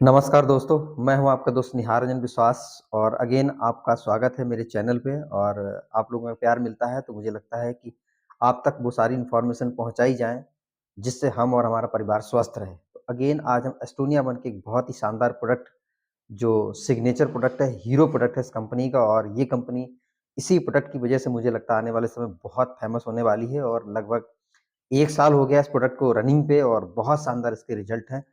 नमस्कार दोस्तों, मैं हूं आपका दोस्त निहार रंजन विश्वास और अगेन आपका स्वागत है मेरे चैनल पे। और आप लोगों का प्यार मिलता है तो मुझे लगता है कि आप तक वो सारी इन्फॉर्मेशन पहुंचाई जाए जिससे हम और हमारा परिवार स्वस्थ रहे। तो अगेन आज हम एस्टोनिया वन के एक बहुत ही शानदार प्रोडक्ट जो सिग्नेचर प्रोडक्ट है, हीरो प्रोडक्ट है इस कंपनी का। और ये कंपनी इसी प्रोडक्ट की वजह से मुझे लगता है आने वाले समय बहुत फेमस होने वाली है। और लगभग 1 साल हो गया इस प्रोडक्ट को रनिंग पे और बहुत शानदार इसके रिजल्ट हैं।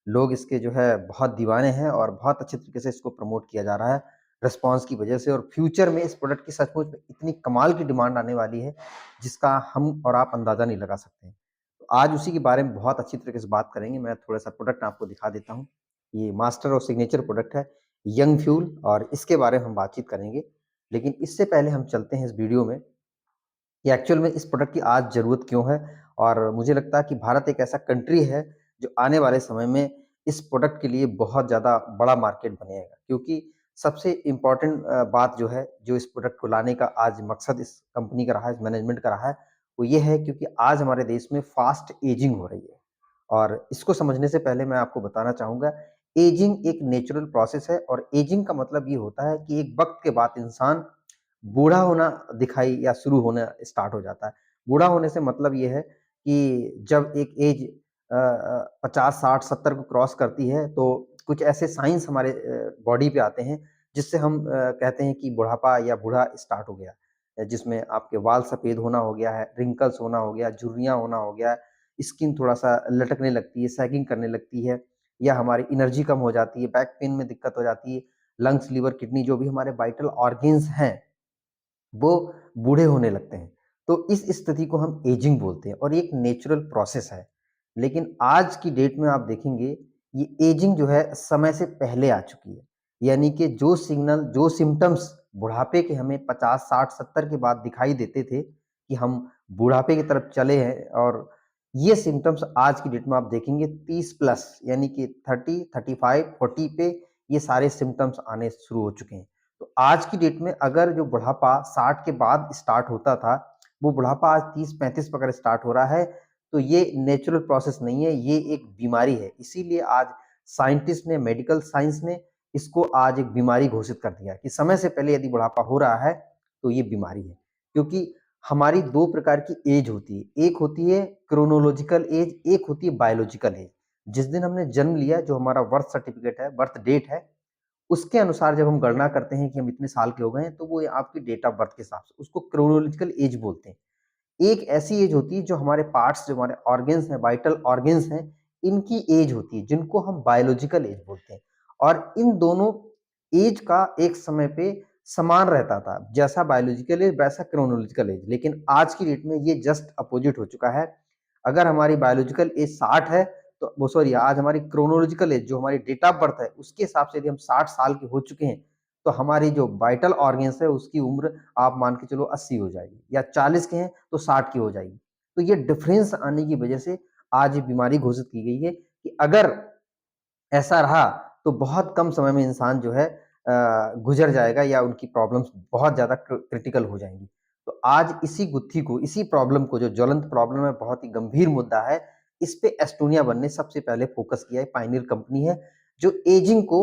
लोग इसके जो है बहुत दीवाने हैं और बहुत अच्छे तरीके से इसको प्रमोट किया जा रहा है रिस्पॉन्स की वजह से। और फ्यूचर में इस प्रोडक्ट की सचमुच में इतनी कमाल की डिमांड आने वाली है जिसका हम और आप अंदाज़ा नहीं लगा सकते हैं। तो आज उसी के बारे में बहुत अच्छी तरीके से बात करेंगे। मैं थोड़ा-सा प्रोडक्ट आपको दिखा देता हूँ। ये मास्टर और सिग्नेचर प्रोडक्ट है यंग फ्यूल और इसके बारे में हम बातचीत करेंगे। लेकिन इससे पहले हम चलते हैं इस वीडियो में कि एक्चुअल में इस प्रोडक्ट की आज ज़रूरत क्यों है। और मुझे लगता है कि भारत एक ऐसा कंट्री है जो आने वाले समय में इस प्रोडक्ट के लिए बहुत ज़्यादा बड़ा मार्केट बनेगा। क्योंकि सबसे इम्पोर्टेंट बात जो है, जो इस प्रोडक्ट को लाने का आज मकसद इस कंपनी का रहा है, इस मैनेजमेंट का रहा है, वो ये है क्योंकि आज हमारे देश में फ़ास्ट एजिंग हो रही है। और इसको समझने से पहले मैं आपको बताना चाहूँगा, एजिंग एक नेचुरल प्रोसेस है और एजिंग का मतलब ये होता है कि एक वक़्त के बाद इंसान बूढ़ा होना दिखाई या शुरू होना स्टार्ट हो जाता है। बूढ़ा होने से मतलब ये है कि जब एक एज 50, 60, 70 को क्रॉस करती है तो कुछ ऐसे साइन्स हमारे बॉडी पे आते हैं जिससे हम कहते हैं कि बुढ़ापा या बूढ़ा स्टार्ट हो गया। जिसमें आपके बाल सफ़ेद होना हो गया है, रिंकल्स होना हो गया, झुर्रियाँ होना हो गया, स्किन थोड़ा-सा लटकने लगती है, सैगिंग करने लगती है या हमारी एनर्जी कम हो जाती है, बैक पेन में दिक्कत हो जाती है, लंग्स, लिवर, किडनी जो भी हमारे वाइटल ऑर्गन्स हैं वो बूढ़े होने लगते हैं। तो इस स्थिति को हम एजिंग बोलते हैं और ये एक नेचुरल प्रोसेस है। लेकिन आज की डेट में आप देखेंगे ये एजिंग जो है समय से पहले आ चुकी है। यानी कि जो सिग्नल, जो सिम्पटम्स बुढ़ापे के हमें 50, 60, 70 के बाद दिखाई देते थे कि हम बुढ़ापे की तरफ चले हैं। और ये सिम्पटम्स आज की डेट में आप देखेंगे 30 प्लस यानी कि 30, 35, 40 पे ये सारे सिम्पटम्स आने शुरू हो चुके हैं। तो आज की डेट में अगर जो बुढ़ापा 60 के बाद स्टार्ट होता था, वो बुढ़ापा आज 30-35 पे अगर स्टार्ट हो रहा है, तो ये नेचुरल प्रोसेस नहीं है, ये एक बीमारी है। इसीलिए आज साइंटिस्ट ने, मेडिकल साइंस ने इसको आज एक बीमारी घोषित कर दिया कि समय से पहले यदि बुढ़ापा हो रहा है, तो ये बीमारी है। क्योंकि हमारी 2 प्रकार की एज होती है, एक होती है क्रोनोलॉजिकल एज, एक होती है बायोलॉजिकल एज। जिस दिन हमने जन्म लिया, जो हमारा बर्थ सर्टिफिकेट है, बर्थ डेट है, उसके अनुसार जब हम गणना करते हैं कि हम इतने साल के हो गए हैं, तो वो आपकी डेट ऑफ बर्थ के हिसाब से, उसको क्रोनोलॉजिकल एज बोलते हैं। एक ऐसी एज होती है जो हमारे पार्ट्स, जो हमारे ऑर्गन्स हैं, वाइटल ऑर्गन्स हैं, इनकी एज होती है, जिनको हम बायोलॉजिकल एज बोलते हैं। और इन दोनों एज का एक समय पे समान रहता था, जैसा बायोलॉजिकल एज वैसा क्रोनोलॉजिकल एज। लेकिन आज की डेट में ये जस्ट अपोजिट हो चुका है। अगर हमारी बायोलॉजिकल एज 60 है, तो वो सॉरी, आज हमारी क्रोनोलॉजिकल एज जो हमारी डेट ऑफ बर्थ है, उसके हिसाब से यदि हम 60 साल के हो चुके हैं, तो हमारी जो वाइटल ऑर्गन्स है उसकी उम्र आप मान के चलो 80 हो जाएगी, या 40 के हैं तो 60 की हो जाएगी। तो ये डिफरेंस आने की वजह से आज ये बीमारी घोषित की गई है कि अगर ऐसा रहा तो बहुत कम समय में इंसान जो है गुजर जाएगा या उनकी प्रॉब्लम्स बहुत ज़्यादा क्रिटिकल हो जाएँगी। तो आज इसी गुत्थी को, इसी प्रॉब्लम को, जो ज्वलंत प्रॉब्लम है, बहुत ही गंभीर मुद्दा है, इस पे एस्टोनिया वन ने सबसे पहले फ़ोकस किया है। पायनियर कंपनी है जो एजिंग को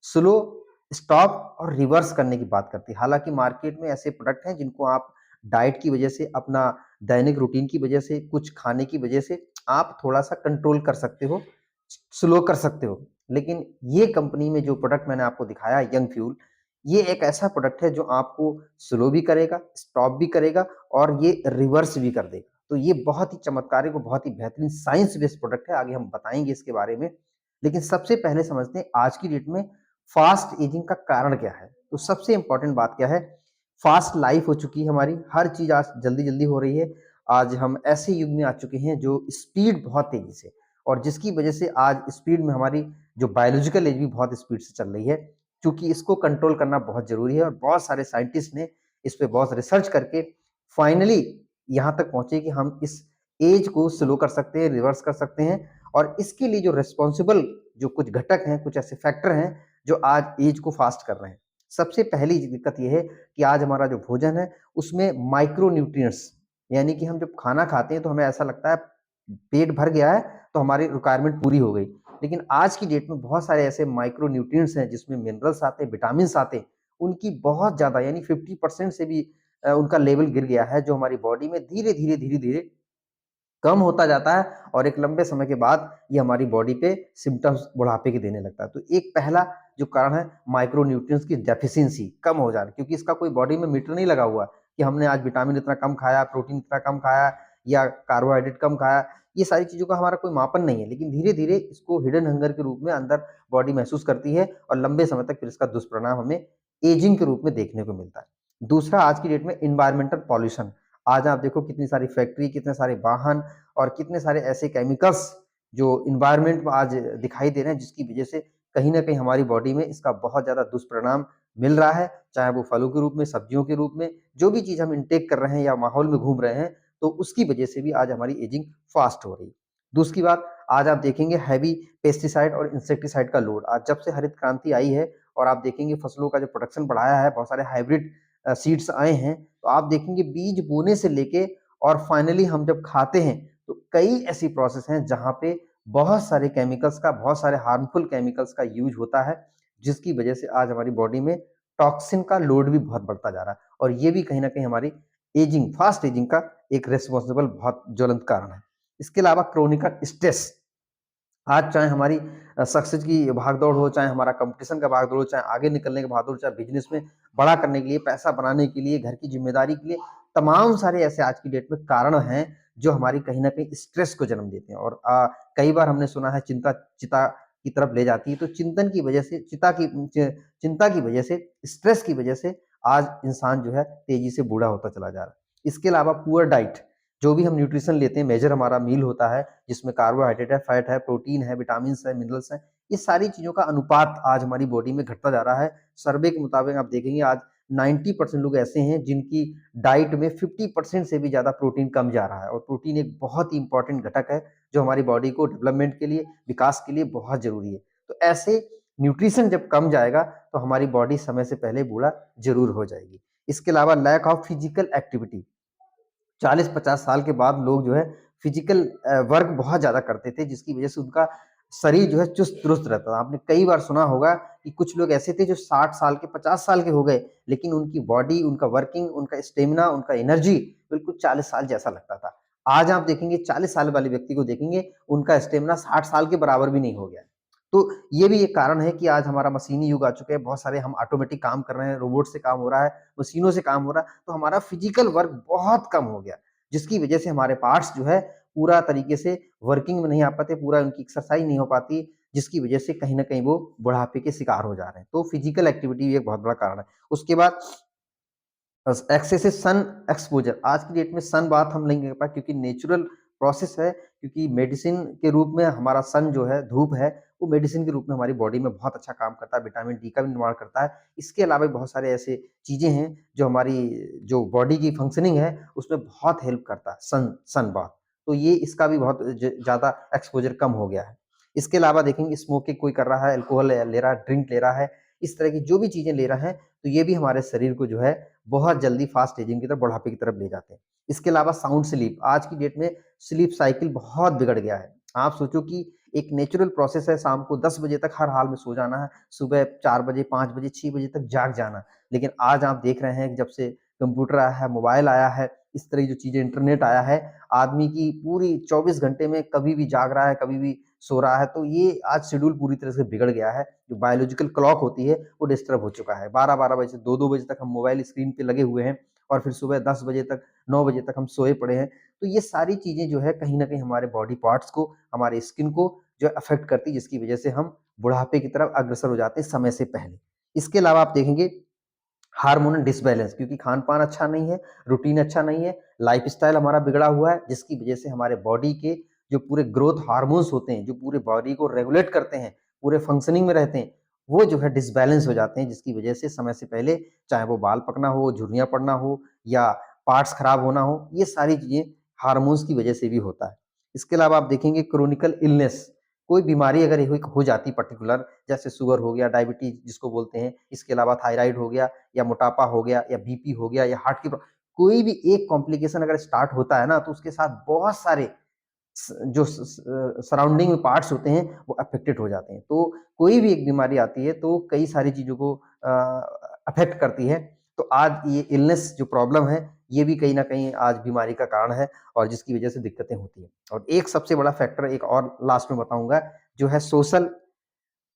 स्लो, स्टॉप और रिवर्स करने की बात करती है। हालाँकि मार्केट में ऐसे प्रोडक्ट हैं जिनको आप डाइट की वजह से, अपना दैनिक रूटीन की वजह से, कुछ खाने की वजह से आप थोड़ा-सा कंट्रोल कर सकते हो, स्लो कर सकते हो। लेकिन ये कंपनी में जो प्रोडक्ट मैंने आपको दिखाया यंग फ्यूल, ये एक ऐसा प्रोडक्ट है जो आपको स्लो भी करेगा, स्टॉप भी करेगा और ये रिवर्स भी कर देगा। तो ये बहुत ही चमत्कारिक और बहुत ही बेहतरीन साइंस बेस्ड प्रोडक्ट है, आगे हम बताएँगे इसके बारे में। लेकिन सबसे पहले समझते हैं आज की डेट में फास्ट एजिंग का कारण क्या है? तो सबसे इम्पोर्टेंट बात क्या है? फास्ट लाइफ हो चुकी है हमारी, हर चीज़ आज जल्दी-जल्दी हो रही है। आज हम ऐसे युग में आ चुके हैं जो स्पीड बहुत तेज़ी से, और जिसकी वजह से आज स्पीड में हमारी जो बायोलॉजिकल एज भी बहुत स्पीड से चल रही है। क्योंकि इसको कंट्रोल करना बहुत ज़रूरी है और बहुत सारे साइंटिस्ट ने इस पे बहुत रिसर्च करके फाइनली यहाँ तक पहुँचे कि हम इस एज को स्लो कर सकते हैं, रिवर्स कर सकते हैं। और इसके लिए जो रिस्पॉन्सिबल जो कुछ घटक हैं, कुछ ऐसे फैक्टर हैं जो आज एज को फास्ट कर रहे हैं। सबसे पहली दिक्कत ये है कि आज हमारा जो भोजन है उसमें माइक्रो न्यूट्रिएंट्स, यानी कि हम जब खाना खाते हैं तो हमें ऐसा लगता है पेट भर गया है तो हमारी रिक्वायरमेंट पूरी हो गई। लेकिन आज की डेट में बहुत सारे ऐसे माइक्रो न्यूट्रिएंट्स हैं जिसमें मिनरल्स आते हैं, विटामिन्स आते हैं, उनकी बहुत ज़्यादा यानी 50% से भी उनका लेवल गिर गया है, जो हमारी बॉडी में धीरे-धीरे, धीरे-धीरे कम होता जाता है और एक लंबे समय के बाद ये हमारी बॉडी पे सिम्पटम्स बुढ़ापे के देने लगता है। तो एक पहला जो कारण है माइक्रो न्यूट्रिएंट्स की डेफिशिएंसी कम हो जाना, क्योंकि इसका कोई बॉडी में मीटर नहीं लगा हुआ कि हमने आज विटामिन इतना कम खाया, प्रोटीन इतना कम खाया या कार्बोहाइड्रेट कम खाया। ये सारी चीज़ों का हमारा कोई मापन नहीं है, लेकिन धीरे-धीरे इसको हिडन हंगर के रूप में अंदर बॉडी महसूस करती है और लंबे समय तक फिर इसका दुष्परिणाम हमें एजिंग के रूप में देखने को मिलता है। दूसरा, आज की डेट में एनवायरमेंटल पॉल्यूशन। आज आप देखो कितनी सारी फैक्ट्री, कितने सारे वाहन और कितने सारे ऐसे केमिकल्स जो एनवायरनमेंट में आज दिखाई दे रहे हैं, जिसकी वजह से कहीं न कहीं हमारी बॉडी में इसका बहुत ज़्यादा दुष्परिणाम मिल रहा है, चाहे वो फलों के रूप में, सब्जियों के रूप में, जो भी चीज़ हम इनटेक कर रहे हैं या माहौल में घूम रहे हैं, तो उसकी वजह से भी आज हमारी एजिंग फास्ट हो रही है। दूसरी बात, आज आप देखेंगे हैवी पेस्टिसाइड और इंसेक्टिसाइड का लोड। आज जब से हरित क्रांति आई है और आप देखेंगे फसलों का जो प्रोडक्शन बढ़ाया है, बहुत सारे हाइब्रिड सीड्स आए हैं, तो आप देखेंगे बीज बोने से लेके और फाइनली हम जब खाते हैं, तो कई ऐसी प्रोसेस हैं जहाँ पे बहुत सारे केमिकल्स का, बहुत सारे हार्मफुल केमिकल्स का यूज़ होता है, जिसकी वजह से आज हमारी बॉडी में टॉक्सिन का लोड भी बहुत बढ़ता जा रहा है और ये भी कहीं न कहीं हमारी एजिंग, फास्ट एजिंग का एक रिस्पॉन्सिबल बहुत ज्वलंत कारण है। इसके अलावा क्रोनिकल स्ट्रेस। आज चाहे हमारी सक्सेस की भाग-दौड़ हो, चाहे हमारा कॉम्पिटिशन का भाग-दौड़ हो, चाहे आगे निकलने की भाग-दौड़, चाहे बिज़नेस में बड़ा करने के लिए, पैसा बनाने के लिए, घर की ज़िम्मेदारी के लिए, तमाम सारे ऐसे आज की डेट में कारण हैं, जो हमारी कहीं न कहीं स्ट्रेस को जन्म देते हैं और कई बार हमने सुना है चिंता चिता की तरफ ले जाती है, तो चिंतन की वजह से चिंता की वजह से, स्ट्रेस की वजह से आज इंसान जो है तेज़ी से बूढ़ा होता चला जा रहा है। इसके अलावा पुअर डाइट, जो भी हम न्यूट्रिशन लेते हैं, मेजर हमारा मील होता है, जिसमें कार्बोहाइड्रेट है, फैट है, प्रोटीन है, विटामिन्स है, मिनरल्स हैं, ये सारी चीज़ों का अनुपात आज हमारी बॉडी में घटता जा रहा है। सर्वे के मुताबिक आप देखेंगे आज 90% लोग ऐसे हैं जिनकी डाइट में 50% से भी ज़्यादा प्रोटीन कम जा रहा है और प्रोटीन एक बहुत ही इम्पोर्टेंट घटक है, जो हमारी बॉडी को डेवलपमेंट के लिए, विकास के लिए बहुत ज़रूरी है। तो ऐसे न्यूट्रिशन जब कम जाएगा, तो हमारी बॉडी समय से पहले बूढ़ा ज़रूर हो जाएगी। इसके अलावा लैक ऑफ फिजिकल एक्टिविटी। 40-50 साल के बाद लोग जो है फिजिकल वर्क बहुत ज़्यादा करते थे, जिसकी वजह से उनका शरीर जो है चुस्त-दुरुस्त रहता था। आपने कई बार सुना होगा कि कुछ लोग ऐसे थे जो 60 साल के, 50 साल के हो गए, लेकिन उनकी बॉडी, उनका वर्किंग, उनका स्टैमिना, उनका एनर्जी बिल्कुल 40 साल जैसा लगता था। आज आप देखेंगे 40 साल वाले व्यक्ति को देखेंगे, उनका स्टैमिना 60 साल के बराबर भी नहीं हो गया है। तो ये भी एक कारण है कि आज हमारा मशीनी युग आ चुका है, बहुत सारे हम ऑटोमेटिक काम कर रहे हैं, रोबोट से काम हो रहा है, मशीनों से काम हो रहा है, तो हमारा फिजिकल वर्क बहुत कम हो गया। जिसकी वजह से हमारे पार्ट्स जो है पूरा तरीके से वर्किंग में नहीं आ पाते, पूरा उनकी एक्सरसाइज नहीं हो पाती, जिसकी वजह से कहीं न कहीं वो बुढ़ापे के शिकार हो जा रहे हैं। तो फिजिकल एक्टिविटी भी एक बहुत बड़ा कारण है। उसके बाद एक्सेसिव सन एक्सपोज़र। आज की डेट में सन बात हम नहीं कर पाए क्योंकि नेचुरल प्रोसेस है, क्योंकि मेडिसिन के रूप में हमारा सन जो है, धूप है, वो मेडिसिन के रूप में हमारी बॉडी में बहुत अच्छा काम करता है, विटामिन डी का भी निर्माण करता है। इसके अलावा भी बहुत सारे ऐसे चीज़ें हैं जो हमारी जो बॉडी की फंक्शनिंग है, उसमें बहुत हेल्प करता है सन बाथ। तो ये इसका भी बहुत ज़्यादा एक्सपोज़र कम हो गया है। इसके अलावा देखेंगे स्मोकिंग कोई कर रहा है, अल्कोहल ले रहा है, ड्रिंक ले रहा है, इस तरह की जो भी चीज़ें ले रहा है, तो ये भी हमारे शरीर को जो है बहुत जल्दी फास्ट एजिंग की तरफ, बुढ़ापे की तरफ ले जाते हैं। इसके अलावा साउंड स्लीप, आज की डेट में स्लीप साइकिल बहुत बिगड़ गया है। आप सोचो कि एक नेचुरल प्रोसेस है शाम को 10 बजे तक हर हाल में सो जाना है, सुबह 4 बजे, 5 बजे, 6 बजे तक जाग जाना। लेकिन आज आप देख रहे हैं कि जब से कंप्यूटर आया है, मोबाइल आया है, इस तरह की जो चीज़ें इंटरनेट आया है, आदमी की पूरी 24 घंटे में कभी भी जाग रहा है, कभी भी सो रहा है, तो ये आज शेड्यूल पूरी तरह से बिगड़ गया है। जो बायोलॉजिकल क्लॉक होती है, वो डिस्टर्ब हो चुका है। 12-12 बजे से 2-2 बजे तक हम मोबाइल स्क्रीन पे लगे हुए हैं और फिर सुबह 10 बजे तक, 9 बजे तक हम सोए पड़े हैं। तो ये सारी चीज़ें जो है कहीं न कहीं हमारे बॉडी पार्ट्स को, हमारे स्किन को जो है अफ़ेक्ट करती है, जिसकी वजह से हम बुढ़ापे की तरफ अग्रसर हो जाते हैं समय से पहले। इसके अलावा आप देखेंगे हार्मोनल डिसबैलेंस, क्योंकि खान-पान अच्छा नहीं है, रूटीन अच्छा नहीं है, लाइफ़स्टाइल हमारा बिगड़ा हुआ है, जिसकी वजह से हमारे बॉडी के जो पूरे ग्रोथ हार्मोन्स होते हैं, जो पूरे बॉडी को रेगुलेट करते हैं, पूरे फंक्शनिंग में रहते हैं, वो जो है डिसबैलेंस हो जाते हैं, जिसकी वजह से समय से पहले चाहे वो बाल पकना हो, झुर्रियाँ पड़ना हो या पार्ट्स खराब होना हो, ये सारी चीज़ें हार्मोन्स की वजह से भी होता है। इसके अलावा आप देखेंगे क्रोनिकल इलनेस, कोई बीमारी अगर हो जाती पर्टिकुलर, जैसे शुगर हो गया, डायबिटीज़ जिसको बोलते हैं, इसके अलावा थायराइड हो गया या मोटापा हो गया या बीपी हो गया या हार्ट की कोई भी एक कॉम्प्लिकेशन अगर स्टार्ट होता है ना, तो उसके साथ बहुत सारे जो सराउंडिंग में पार्ट्स होते हैं वो अफेक्टेड हो जाते हैं। तो कोई भी एक बीमारी आती है तो कई सारी चीज़ों को अफेक्ट करती है। तो आज ये इलनेस जो प्रॉब्लम है, ये भी कहीं न कहीं आज बीमारी का कारण है और जिसकी वजह से दिक्कतें होती हैं। और एक सबसे बड़ा फैक्टर एक और लास्ट में बताऊँगा, जो है सोशल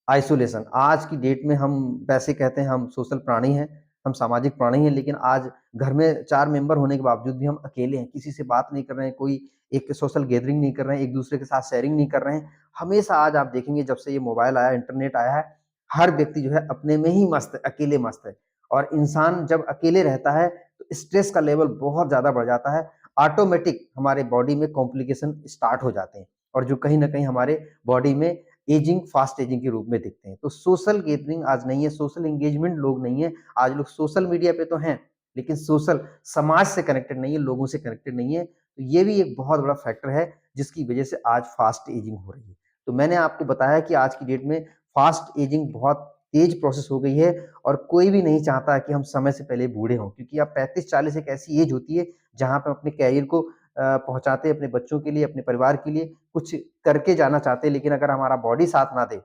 आइसोलेशन। आज की डेट में हम वैसे कहते हैं हम सोशल प्राणी हैं, हम सामाजिक प्राणी हैं, लेकिन आज घर में 4 मेंबर होने के बावजूद भी हम अकेले हैं, किसी से बात नहीं कर रहे हैं, कोई एक सोशल गैदरिंग नहीं कर रहे हैं, एक-दूसरे के साथ शेयरिंग नहीं कर रहे हैं। हमेशा आज आप देखेंगे जब से ये मोबाइल आया, इंटरनेट आया है, हर व्यक्ति जो है अपने में ही मस्त है, अकेले मस्त है। और इंसान जब अकेले रहता है, तो स्ट्रेस का लेवल बहुत ज़्यादा बढ़ जाता है। ऑटोमैटिक हमारे बॉडी में कॉम्प्लिकेशन स्टार्ट हो जाते हैं और जो कहीं न कहीं हमारे बॉडी में एजिंग, फास्ट एजिंग के रूप में दिखते हैं। तो सोशल गैदरिंग आज नहीं है, सोशल एंगेजमेंट लोग नहीं है। आज लोग सोशल मीडिया पे तो हैं, लेकिन सोशल समाज से कनेक्टेड नहीं है, लोगों से कनेक्टेड नहीं है। तो ये भी एक बहुत बड़ा फैक्टर है, जिसकी वजह से आज फास्ट एजिंग हो रही है। तो मैंने आपको बताया कि आज की डेट में फास्ट एजिंग बहुत तेज़ प्रोसेस हो गई है और कोई भी नहीं चाहता है कि हम समय से पहले बूढ़े हों, क्योंकि अब 35-40 एक ऐसी एज होती है, जहाँ पे हम अपने करियर को पहुँचाते हैं, अपने बच्चों के लिए, अपने परिवार के लिए कुछ करके जाना चाहते हैं, लेकिन अगर हमारा बॉडी साथ ना दे,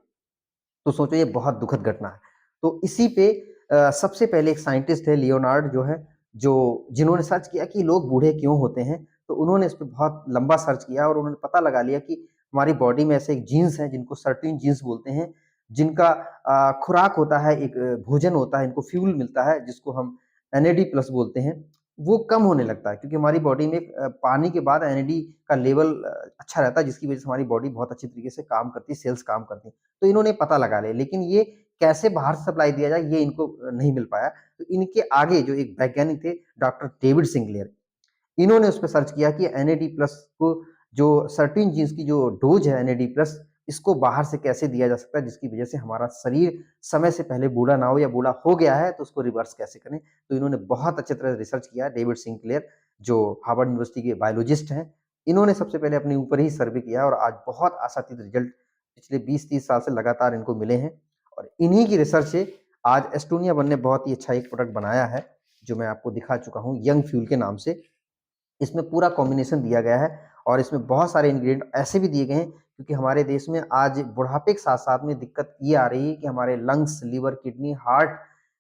तो सोचो ये बहुत दुखद घटना है। तो इसी पे सबसे पहले एक साइंटिस्ट है लियोनार्ड जो है, जो जिन्होंने सर्च किया कि लोग बूढ़े क्यों होते हैं, तो उन्होंने इस पे बहुत लंबा सर्च किया और उन्होंने पता लगा लिया कि हमारी बॉडी में ऐसे एक जीन्स हैं जिनको सर्टेन जीन्स बोलते हैं, जिनका खुराक होता है, एक भोजन होता है, इनको फ्यूल मिलता है जिसको हम एनएडी प्लस बोलते हैं, वो कम होने लगता है क्योंकि हमारी बॉडी में पानी के बाद एनएडी का लेवल अच्छा रहता है जिसकी वजह से हमारी बॉडी बहुत अच्छी तरीके से काम करती है, सेल्स काम करती हैं। तो इन्होंने पता लगा लिया, लेकिन ये कैसे बाहर से सप्लाई दिया जाए ये इनको नहीं मिल पाया। तो इनके आगे जो एक वैज्ञानिक थे डॉक्टर डेविड सिंकलेयर, इन्होंने उस पे सर्च किया कि एनएडी प्लस को जो सर्टेन जीन्स की जो डोज़ है एनएडी प्लस इसको बाहर से कैसे दिया जा सकता है जिसकी वजह से हमारा शरीर समय से पहले बूढ़ा ना हो या बूढ़ा हो गया है तो उसको रिवर्स कैसे करें। तो इन्होंने बहुत अच्छी तरह रिसर्च किया डेविड सिंकलेयर जो हार्वर्ड यूनिवर्सिटी के बायोलॉजिस्ट हैं। इन्होंने सबसे पहले अपने ऊपर ही सर्वे किया और आज बहुत आशातीत रिजल्ट पिछले 20-30 साल से लगातार इनको मिले हैं और इन्हीं की रिसर्च से आज एस्टोनिया वन ने बहुत ही अच्छा एक प्रोडक्ट बनाया है, जो मैं आपको दिखा चुका हूँ यंग फ्यूल के नाम से। इसमें पूरा कॉम्बिनेशन दिया गया है और इसमें बहुत सारे इंग्रीडिएंट ऐसे भी दिए गए हैं क्योंकि हमारे देश में आज बुढ़ापे के साथ-साथ में दिक्कत ये आ रही है कि हमारे लंग्स, लिवर, किडनी, हार्ट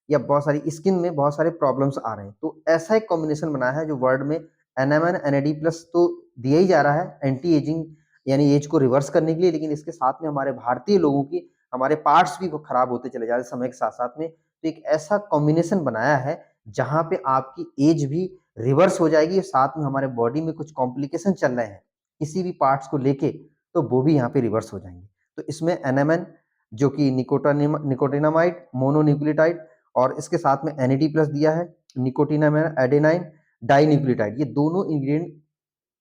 या बहुत सारी स्किन में बहुत सारे प्रॉब्लम्स आ रहे हैं। तो ऐसा एक कॉम्बिनेशन बनाया है जो वर्ल्ड में एनएमएन, एनएडी प्लस तो दिया ही जा रहा है एंटी एजिंग यानी एज को रिवर्स करने के लिए, लेकिन इसके साथ में हमारे भारतीय लोगों की हमारे पार्ट्स भी वो खराब होते चले जा रहे हैं समय के साथ-साथ में। तो एक ऐसा कॉम्बिनेशन बनाया है जहाँ पे आपकी एज भी रिवर्स हो जाएगी, साथ में हमारे बॉडी में कुछ कॉम्प्लिकेशन चल रहे हैं, किसी भी पार्ट्स को लेके, तो वो भी यहाँ पे रिवर्स हो जाएँगे। तो इसमें एनेमन जो कि निकोटिनामाइड, मोनोन्यूक्लियोटाइड और इसके साथ में एनएडी प्लस दिया है, निकोटिनामाइड, एडेनाइन, डाइन्यूक्लियोटाइड ये दोनों इंग्रीडिएंट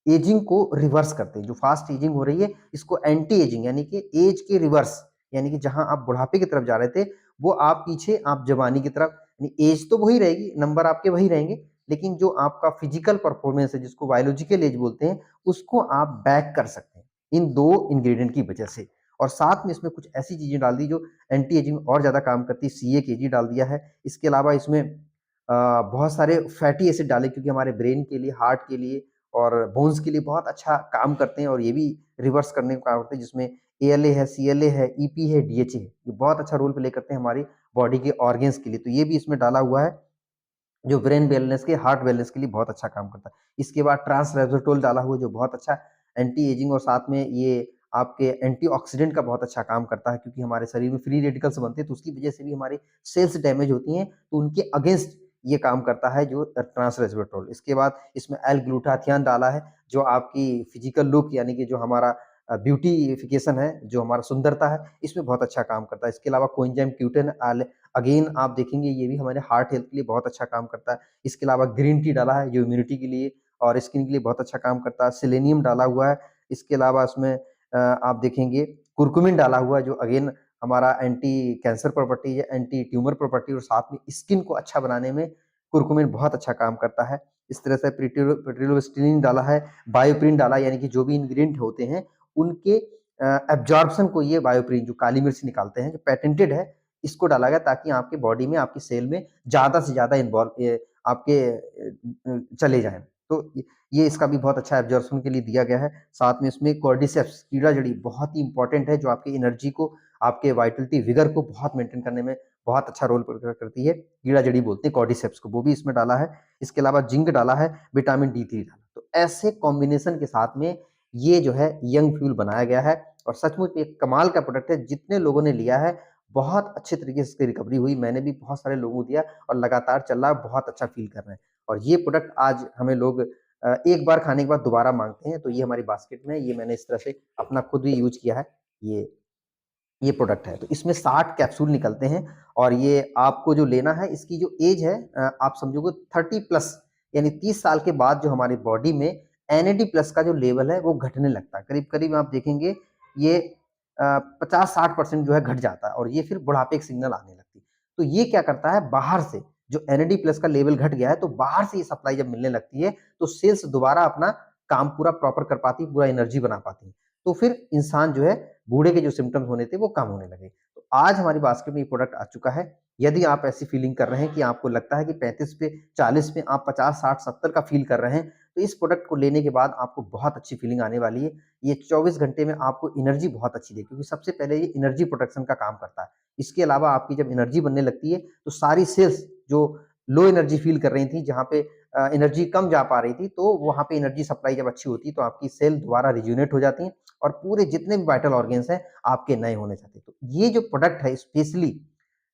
एजिंग को रिवर्स करते हैं। जो फास्ट एजिंग हो रही है, इसको एंटी एजिंग यानी कि एज के रिवर्स यानी कि जहाँ आप बुढ़ापे की तरफ जा रहे थे, वो आप पीछे आप जवानी की तरफ यानी एज तो वही रहेगी, नंबर आपके वही रहेंगे, लेकिन जो आपका फिजिकल परफॉर्मेंस है, जिसको बायोलॉजिकल एज बोलते हैं, उसको आप बैक कर सकते हैं, इन 2 इंग्रीडिएंट की वजह से। और साथ में इसमें कुछ ऐसी चीज़ें डाल दी जो एंटी एजिंग और ज़्यादा काम करती है, CA-KG डाल दिया है। इसके अलावा इसमें बहुत सारे फैटी एसिड डाले क्योंकि हमारे ब्रेन के लिए, हार्ट के लिए और बोन्स के लिए बहुत अच्छा काम करते हैं और ये भी रिवर्स करने का काम करते हैं जिसमें ALA है, CLA है, EP है, DHA है। ये बहुत अच्छा रोल प्ले करते हैं हमारी बॉडी के ऑर्गन्स के लिए। तो ये भी इसमें डाला हुआ है, जो ब्रेन वेलनेस के, हार्ट वेलनेस के लिए बहुत अच्छा काम करता है। इसके बाद ट्रांस रेस्वेराट्रोल डाला हुआ है जो बहुत अच्छा एंटी एजिंग और साथ में ये आपके एंटीऑक्सीडेंट का बहुत अच्छा काम करता है क्योंकि हमारे शरीर में फ्री रेडिकल्स बनते हैं तो उसकी वजह से भी हमारी सेल्स डैमेज होती हैं, तो उनके अगेंस्ट ये काम करता है जो ट्रांस रेस्वेराट्रोल। इसके बाद इसमें एल-ग्लूटाथियोन डाला है जो आपकी फिजिकल लुक यानी कि जो हमारा ब्यूटीफिकेशन है, जो हमारा सुंदरता है, इसमें बहुत अच्छा काम करता है। इसके अलावा कोएंजाइम Q10 अगेन आप देखेंगे ये भी हमारे हार्ट हेल्थ के लिए बहुत अच्छा काम करता है। इसके अलावा ग्रीन टी डाला है जो इम्यूनिटी के लिए और स्किन के लिए बहुत अच्छा काम करता है। सेलेनियम डाला हुआ है। इसके अलावा इसमें आप देखेंगे कुरकुमिन डाला हुआ है जो अगेन हमारा एंटी कैंसर प्रॉपर्टी है, एंटी ट्यूमर प्रॉपर्टी और साथ में स्किन को अच्छा बनाने में कुरकुमिन बहुत अच्छा काम करता है। इस तरह से पिट्रोलिन डाला है, बायोप्रिन डाला है यानी कि जो भी इंग्रीडिएंट होते हैं उनके एब्जॉर्प्शन को ये बायोप्रिन जो काली मिर्च निकालते हैं, जो पेटेंटेड है, इसको डाला गया ताकि आपके बॉडी में, आपकी सेल में ज़्यादा से ज़्यादा इन्वॉल्व आपके चले जाएँ। तो ये इसका भी बहुत अच्छा एब्जॉर्प्शन के लिए दिया गया है। साथ में इसमें कॉर्डिसेप्स कीड़ा-जड़ी बहुत ही इम्पोर्टेंट है, जो आपकी एनर्जी को, आपके वाइटलिटी, विगर को बहुत मेंटेन करने में बहुत अच्छा रोल प्ले करती है। कीड़ा-जड़ी बोलते हैं कॉर्डिसेप्स को, वो भी इसमें डाला है। इसके अलावा जिंक डाला है, विटामिन डी3 डाला। तो ऐसे कॉम्बिनेशन के साथ में ये जो है यंग फ्यूल बनाया गया है और सचमुच में एक कमाल का प्रोडक्ट है। जितने लोगों ने लिया है, बहुत अच्छे तरीके से इसकी रिकवरी हुई। मैंने भी बहुत सारे लोगों को दिया और लगातार चल रहा है, बहुत अच्छा फ़ील कर रहे हैं। और ये प्रोडक्ट आज हमें लोग एक बार खाने के बाद दोबारा माँगते हैं, तो ये हमारी बास्केट में है। ये मैंने इस तरह से अपना खुद भी यूज़ किया है, ये ये प्रोडक्ट है। तो इसमें 60 कैप्सूल निकलते हैं और ये आपको जो लेना है, इसकी जो ऐज है आप समझोगे 30 प्लस, यानी 30 साल के बाद जो हमारी बॉडी में एनएडी प्लस का जो लेवल है, वो घटने लगता है। करीब-करीब आप देखेंगे ये 50-60% जो है घट जाता है और ये फिर बुढ़ापे की सिग्नल आने लगती है। तो ये क्या करता है, बाहर से जो एनएडी प्लस का लेवल घट गया है, तो बाहर से ये सप्लाई जब मिलने लगती है, तो सेल्स दोबारा अपना काम पूरा प्रॉपर कर पाती है, पूरा एनर्जी बना पाती है। तो फिर इंसान जो है, बूढ़े के जो सिम्पटम्स होने थे, वो कम होने लगे। तो आज हमारी बास्केट में ये प्रोडक्ट आ चुका है। यदि आप ऐसी फीलिंग कर रहे हैं कि आपको लगता है कि 35 पे 40 में आप 50, 60, 70 का फ़ील कर रहे हैं, तो इस प्रोडक्ट को लेने के बाद आपको बहुत अच्छी फीलिंग आने वाली है। ये 24 घंटे में आपको एनर्जी बहुत अच्छी देगी, क्योंकि सबसे पहले ये एनर्जी प्रोडक्शन का काम करता है। इसके अलावा आपकी जब एनर्जी बनने लगती है, तो सारी सेल्स जो लो एनर्जी फ़ील कर रही थी, जहाँ पे एनर्जी कम जा पा रही थी, तो वहाँ पे एनर्जी सप्लाई जब अच्छी होती है, तो आपकी सेल दोबारा रिजुवेनेट हो जाती हैं और पूरे जितने भी वाइटल ऑर्गन्स हैं, आपके नए होने चाहिए। तो ये जो प्रोडक्ट है स्पेशली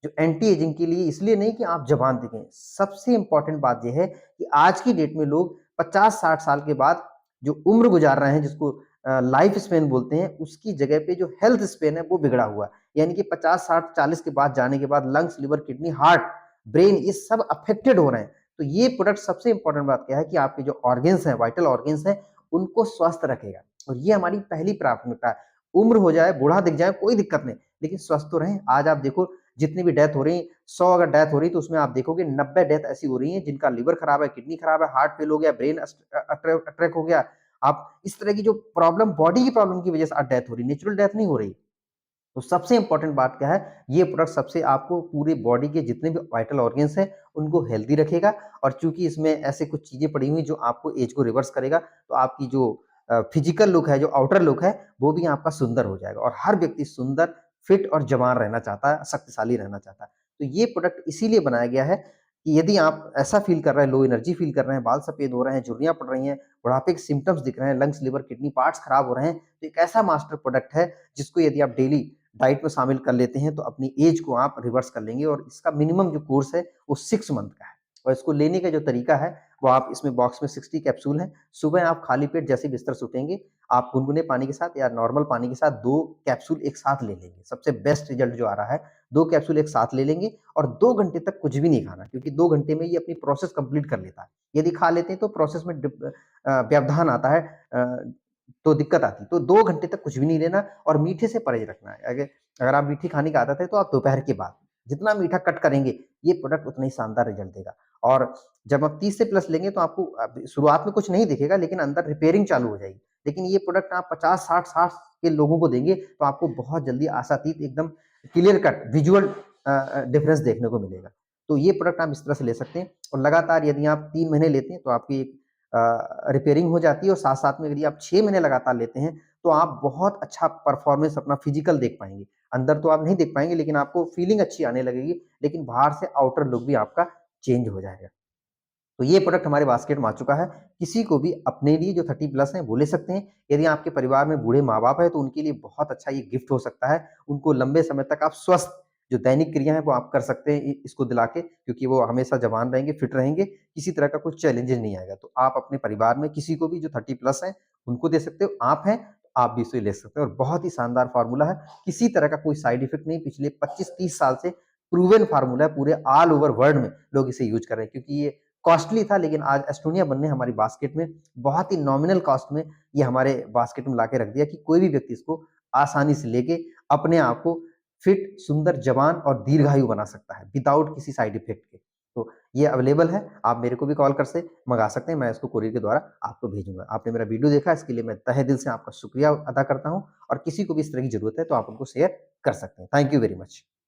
जो एंटी एजिंग के लिए, इसलिए नहीं कि आप जवान दिखें। सबसे इम्पोर्टेंट बात ये है कि आज की डेट में लोग 50-60 साल के बाद जो उम्र गुजार रहे हैं, जिसको लाइफ स्पैन बोलते हैं, उसकी जगह पे जो हेल्थ स्पैन है, वो बिगड़ा हुआ है। यानी कि 50, 60, 40 के बाद जाने के बाद lungs, liver, kidney, heart, brain, ये सब अफेक्टेड हो रहे हैं। तो ये प्रोडक्ट, सबसे इम्पोर्टेंट बात क्या है कि आपके जो ऑर्गन्स हैं, वाइटल ऑर्गन्स हैं, उनको स्वस्थ रखेगा और ये हमारी पहली प्राथमिकता है। उम्र हो जाए, बूढ़ा दिख जाए, कोई दिक्कत नहीं, लेकिन स्वस्थ तो रहें। आज आप देखो, जितनी भी डेथ हो रही है, 100 अगर डेथ हो रही है, तो उसमें आप देखोगे 90 डेथ ऐसी हो रही हैं जिनका लिवर खराब है, किडनी खराब है, हार्ट फेल हो गया, ब्रेन अटैक हो गया। आप इस तरह की जो प्रॉब्लम, बॉडी की प्रॉब्लम की वजह से आज डेथ हो रही है, नेचुरल डेथ नहीं हो रही। तो सबसे इम्पोर्टेंट बात क्या है, ये प्रोडक्ट सबसे आपको पूरे बॉडी के जितने भी वाइटल ऑर्गन्स हैं, उनको हेल्दी रखेगा और चूँकि इसमें ऐसे कुछ चीज़ें पड़ी हुई हैं जो आपको एज को रिवर्स करेगा, तो आपकी जो फिजिकल लुक है, जो आउटर लुक है, वो भी आपका सुंदर हो जाएगा और हर व्यक्ति सुंदर, फिट और जवान रहना चाहता है, शक्तिशाली रहना चाहता है। तो ये प्रोडक्ट इसीलिए बनाया गया है कि यदि आप ऐसा फ़ील कर रहे हैं, लो एनर्जी फ़ील कर रहे हैं, बाल सफ़ेद हो रहे हैं, झुर्रियाँ पड़ रही हैं, बुढ़ापे के सिम्पटम्स दिख रहे हैं, लंग्स, लिवर, किडनी पार्ट्स खराब हो रहे हैं, तो एक ऐसा मास्टर प्रोडक्ट है, जिसको यदि आप डेली डाइट में शामिल कर लेते हैं, तो अपनी एज को आप रिवर्स कर लेंगे और इसका मिनिमम जो कोर्स है, वो 6 मंथ का है और इसको लेने का जो तरीका है, वो आप इसमें बॉक्स में 60 कैप्सूल हैं। सुबह आप खाली पेट जैसे ही बिस्तर से उठेंगे, आप गुनगुने पानी के साथ या नॉर्मल पानी के साथ 2 कैप्सूल एक साथ ले लेंगे। सबसे बेस्ट रिज़ल्ट जो आ रहा है, 2 कैप्सूल एक साथ ले लेंगे और 2 घंटे तक कुछ भी नहीं खाना, क्योंकि 2 घंटे में ये अपनी प्रोसेस कंप्लीट कर लेता है। यदि खा लेते हैं, तो प्रोसेस में व्यवधान आता है, तो दिक्कत आती है। तो 2 घंटे तक कुछ भी नहीं लेना और मीठे से परहेज़ रखना है। अगर आप मीठी खाने की आदत है, तो आप दोपहर के बाद जितना मीठा कट करेंगे, ये प्रोडक्ट उतना ही शानदार रिज़ल्ट देगा। और जब आप 30 से प्लस लेंगे, तो आपको शुरुआत में कुछ नहीं दिखेगा, लेकिन अंदर रिपेयरिंग चालू हो जाएगी। लेकिन ये प्रोडक्ट आप 50, 60 60 के लोगों को देंगे, तो आपको बहुत जल्दी आशातीत एकदम क्लियर कट विजुअल डिफरेंस देखने को मिलेगा। तो ये प्रोडक्ट आप इस तरह से ले सकते हैं और लगातार यदि आप 3 महीने लेते हैं, तो आपकी एक रिपेयरिंग हो जाती है और साथ-साथ में यदि आप 6 महीने लगातार लेते हैं, तो आप बहुत अच्छा परफॉर्मेंस अपना फिजिकल देख पाएँगे। अंदर तो आप नहीं देख पाएँगे, लेकिन आपको फीलिंग अच्छी आने लगेगी, लेकिन बाहर से आउटर लुक भी आपका चेंज हो जाएगा। तो ये प्रोडक्ट हमारे बास्केट में आ चुका है। किसी को भी अपने लिए जो 30 प्लस हैं, वो ले सकते हैं। यदि आपके परिवार में बूढ़े माँ-बाप हैं, तो उनके लिए बहुत अच्छा ये गिफ्ट हो सकता है। उनको लंबे समय तक आप स्वस्थ जो दैनिक क्रिया है, वो आप कर सकते हैं इसको दिला के, क्योंकि वो हमेशा जवान रहेंगे, फिट रहेंगे, किसी तरह का कोई चैलेंजेज़ नहीं आएगा। तो आप अपने परिवार में किसी को भी जो 30 प्लस हैं, उनको दे सकते हो। आप हैं, तो आप भी इसे ले सकते हो और बहुत ही शानदार फ़ॉर्मूला है। किसी तरह का कोई साइड इफ़ेक्ट नहीं, पिछले 25-30 साल से प्रूवन फ़ॉर्मूला है, पूरे ऑल ओवर वर्ल्ड में लोग इसे यूज़ कर रहे हैं, क्योंकि ये कॉस्टली था, लेकिन आज एस्टोनिया वन ने हमारी बास्केट में बहुत ही नॉमिनल कॉस्ट में ये हमारे बास्केट में लाके रख दिया कि कोई भी व्यक्ति इसको आसानी से लेके अपने आप को फिट, सुंदर, जवान और दीर्घायु बना सकता है विदाउट किसी साइड इफेक्ट के। तो ये अवेलेबल है, आप मेरे को भी कॉल कर से मँगा सकते हैं, मैं इसको कोरियर के द्वारा आपको भेजूँगा। आपने मेरा वीडियो देखा, इसके लिए मैं तहे दिल से आपका शुक्रिया अदा करता हूँ और किसी को भी इस तरह की ज़रूरत है, तो आप उनको शेयर कर सकते हैं। Thank you very much.